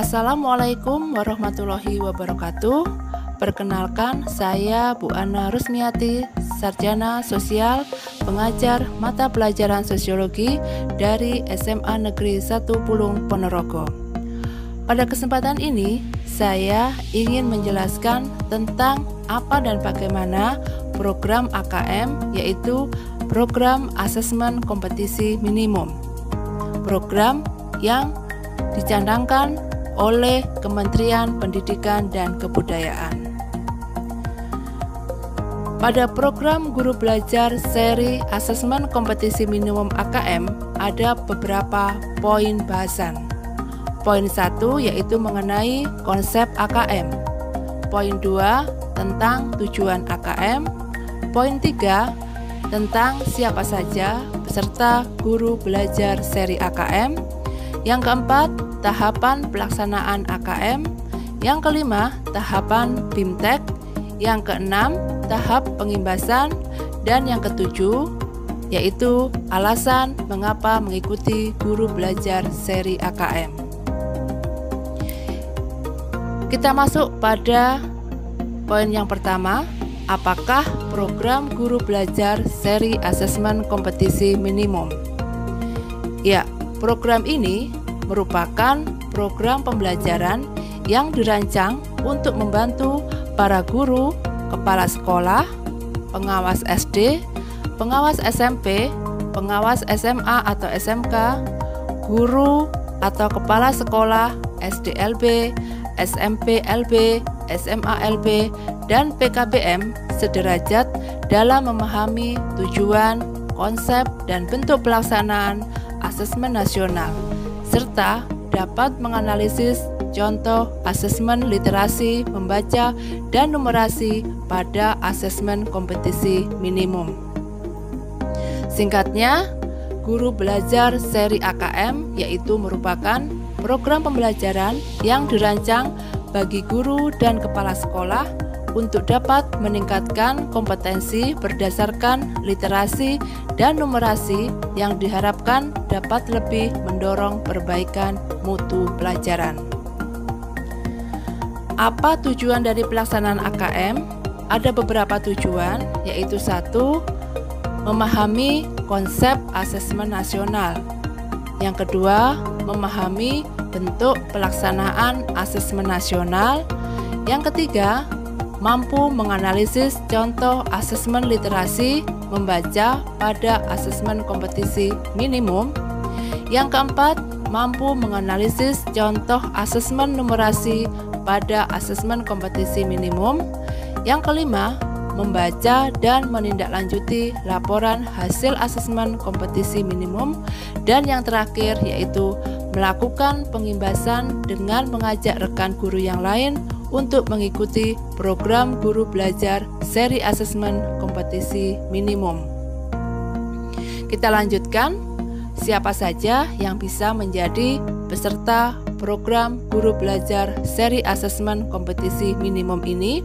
Assalamualaikum warahmatullahi wabarakatuh. Perkenalkan, saya Bu Ana Rusmiati, Sarjana Sosial, pengajar mata pelajaran Sosiologi dari SMA Negeri 1 Pulung, Ponorogo. Pada kesempatan ini, saya ingin menjelaskan tentang apa dan bagaimana program AKM, yaitu Program Asesmen Kompetisi Minimum. Program yang dicadangkan oleh Kementerian Pendidikan dan Kebudayaan. Pada program Guru Belajar seri Asesmen Kompetisi Minimum AKM ada beberapa poin bahasan. Poin 1 yaitu mengenai konsep AKM. Poin 2 tentang tujuan AKM. Poin 3 tentang siapa saja peserta Guru Belajar seri AKM. Yang keempat, tahapan pelaksanaan AKM. Yang kelima, tahapan BIMTEK. Yang keenam, tahap pengimbasan. Dan yang ketujuh, yaitu alasan mengapa mengikuti Guru Belajar seri AKM. Kita masuk pada poin yang pertama, apakah program Guru Belajar seri Asesmen Kompetisi Minimum? Ya, program ini merupakan program pembelajaran yang dirancang untuk membantu para guru, kepala sekolah, pengawas SD, pengawas SMP, pengawas SMA atau SMK, guru atau kepala sekolah SDLB, SMPLB, SMALB, dan PKBM sederajat dalam memahami tujuan, konsep, dan bentuk pelaksanaan asesmen nasional, serta dapat menganalisis contoh asesmen literasi, membaca, dan numerasi pada asesmen kompetisi minimum. Singkatnya, Guru Belajar seri AKM yaitu merupakan program pembelajaran yang dirancang bagi guru dan kepala sekolah untuk dapat meningkatkan kompetensi berdasarkan literasi dan numerasi yang diharapkan dapat lebih mendorong perbaikan mutu pelajaran. Apa tujuan dari pelaksanaan AKM? Ada beberapa tujuan, yaitu 1. Memahami konsep asesmen nasional. Yang kedua, memahami bentuk pelaksanaan asesmen nasional. Yang ketiga, mampu menganalisis contoh asesmen literasi, membaca pada asesmen kompetisi minimum. Yang keempat, mampu menganalisis contoh asesmen numerasi pada asesmen kompetisi minimum. Yang kelima, membaca dan menindaklanjuti laporan hasil asesmen kompetisi minimum. Dan yang terakhir yaitu melakukan pengimbasan dengan mengajak rekan guru yang lain untuk mengikuti program Guru Belajar seri Asesmen Kompetisi Minimum. Kita lanjutkan, siapa saja yang bisa menjadi peserta program Guru Belajar seri Asesmen Kompetisi Minimum ini?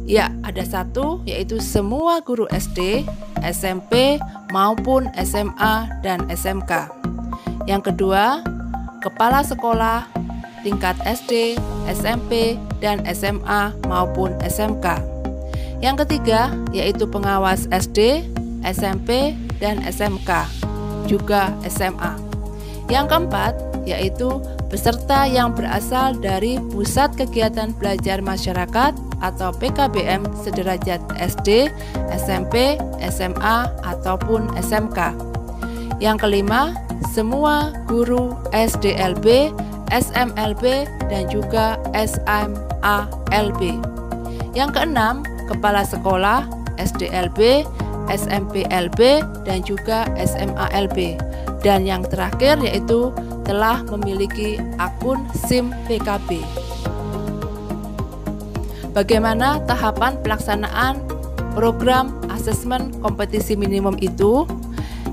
Ya, ada 1, yaitu semua guru SD, SMP, maupun SMA dan SMK. Yang kedua, kepala sekolah tingkat SD, SMP, dan SMA maupun SMK. Yang ketiga, yaitu pengawas SD, SMP, dan SMK, juga SMA. Yang keempat, yaitu peserta yang berasal dari Pusat Kegiatan Belajar Masyarakat atau PKBM sederajat SD, SMP, SMA, ataupun SMK. Yang kelima, semua guru SDLB, SMLB, dan juga SMALB. Yang keenam, kepala sekolah SDLB, SMPLB, dan juga SMALB. Dan yang terakhir yaitu telah memiliki akun SIM PKB. Bagaimana tahapan pelaksanaan program asesmen kompetisi minimum itu?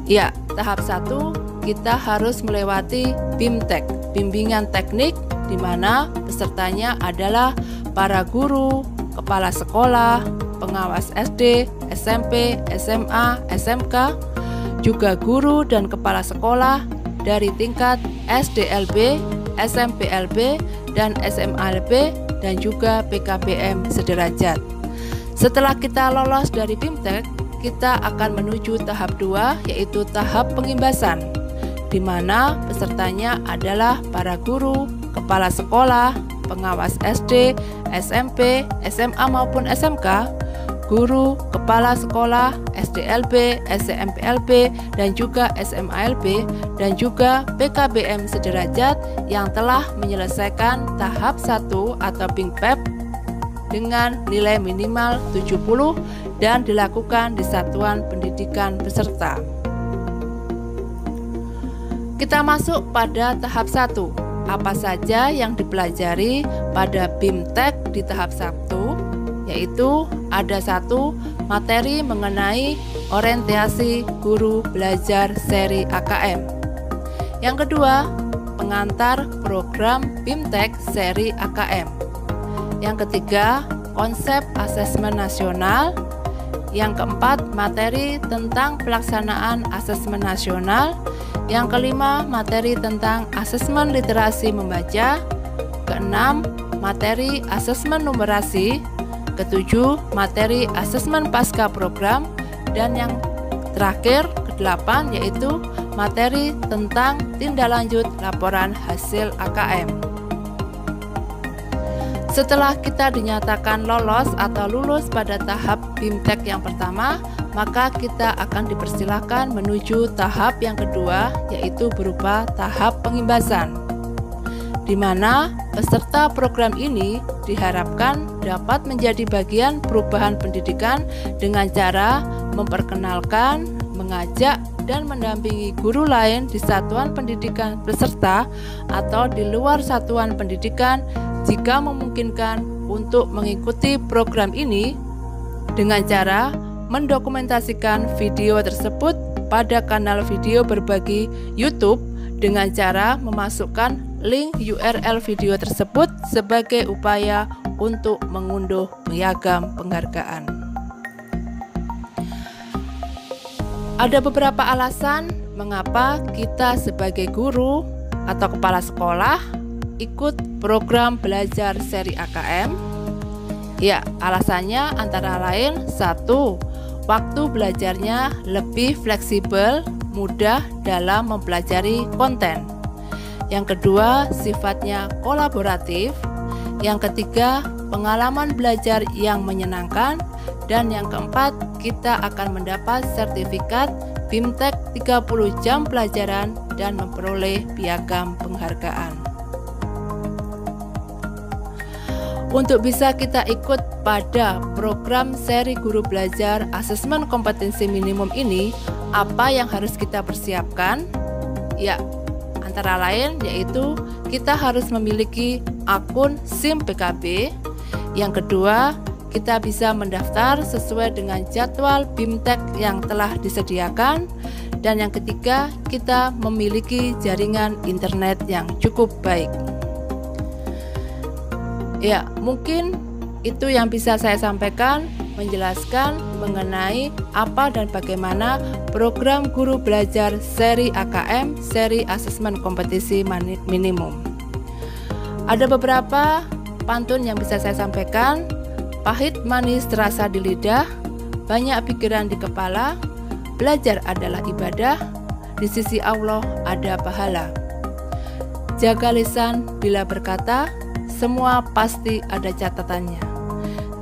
Ya, tahap 1 kita harus melewati BIMTEK, bimbingan teknik, di mana pesertanya adalah para guru, kepala sekolah, pengawas SD, SMP, SMA, SMK, juga guru dan kepala sekolah dari tingkat SDLB, SMPLB, dan SMALB, dan juga PKBM sederajat. Setelah kita lolos dari BIMTEK, kita akan menuju tahap 2, yaitu tahap pengimbasan, di mana pesertanya adalah para guru, kepala sekolah, pengawas SD, SMP, SMA maupun SMK, guru, kepala sekolah, SDLB, SMPLB, dan juga SMALB, dan juga PKBM sederajat yang telah menyelesaikan tahap 1 atau BIMPEP dengan nilai minimal 70 dan dilakukan di satuan pendidikan peserta. Kita masuk pada tahap 1. Apa saja yang dipelajari pada BIMTEK di tahap 1? Yaitu ada 1 materi mengenai orientasi guru belajar seri AKM. Yang kedua, pengantar program BIMTEK seri AKM. Yang ketiga, konsep asesmen nasional. Yang keempat, materi tentang pelaksanaan asesmen nasional. Yang kelima, materi tentang asesmen literasi membaca. Keenam, materi asesmen numerasi. Ketujuh, materi asesmen pasca program. Dan yang terakhir, kedelapan, yaitu materi tentang tindak lanjut laporan hasil AKM. Setelah kita dinyatakan lolos atau lulus pada tahap BIMTEK yang pertama, maka kita akan dipersilakan menuju tahap yang kedua, yaitu berupa tahap pengimbasan, di mana peserta program ini diharapkan dapat menjadi bagian perubahan pendidikan dengan cara memperkenalkan, mengajak, dan mendampingi guru lain di satuan pendidikan peserta atau di luar satuan pendidikan jika memungkinkan untuk mengikuti program ini dengan cara mendokumentasikan video tersebut pada kanal video berbagi YouTube dengan cara memasukkan link URL video tersebut sebagai upaya untuk mengunduh piagam penghargaan. Ada beberapa alasan mengapa kita sebagai guru atau kepala sekolah ikut program belajar seri AKM. Ya, alasannya antara lain 1. Waktu belajarnya lebih fleksibel, mudah dalam mempelajari konten. Yang kedua, sifatnya kolaboratif. Yang ketiga, pengalaman belajar yang menyenangkan. Dan yang keempat, kita akan mendapat sertifikat BIMTEK 30 jam pelajaran dan memperoleh piagam penghargaan. Untuk bisa kita ikut pada program seri guru belajar asesmen kompetensi minimum ini, apa yang harus kita persiapkan? Ya, antara lain yaitu kita harus memiliki akun SIM PKB. Yang kedua, kita bisa mendaftar sesuai dengan jadwal BIMTEK yang telah disediakan. Dan yang ketiga, kita memiliki jaringan internet yang cukup baik. Ya, mungkin itu yang bisa saya sampaikan, menjelaskan mengenai apa dan bagaimana program guru belajar seri AKM, seri asesmen kompetisi minimum. Ada beberapa pantun yang bisa saya sampaikan. Pahit manis terasa di lidah, banyak pikiran di kepala, belajar adalah ibadah, di sisi Allah ada pahala. Jaga lisan bila berkata, semua pasti ada catatannya.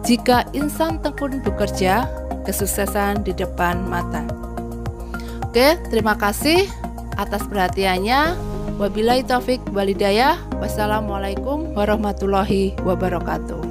Jika insan tekun bekerja, kesuksesan di depan mata. Oke, terima kasih atas perhatiannya. Wabillahi taufik walhidayah. Wassalamualaikum warahmatullahi wabarakatuh.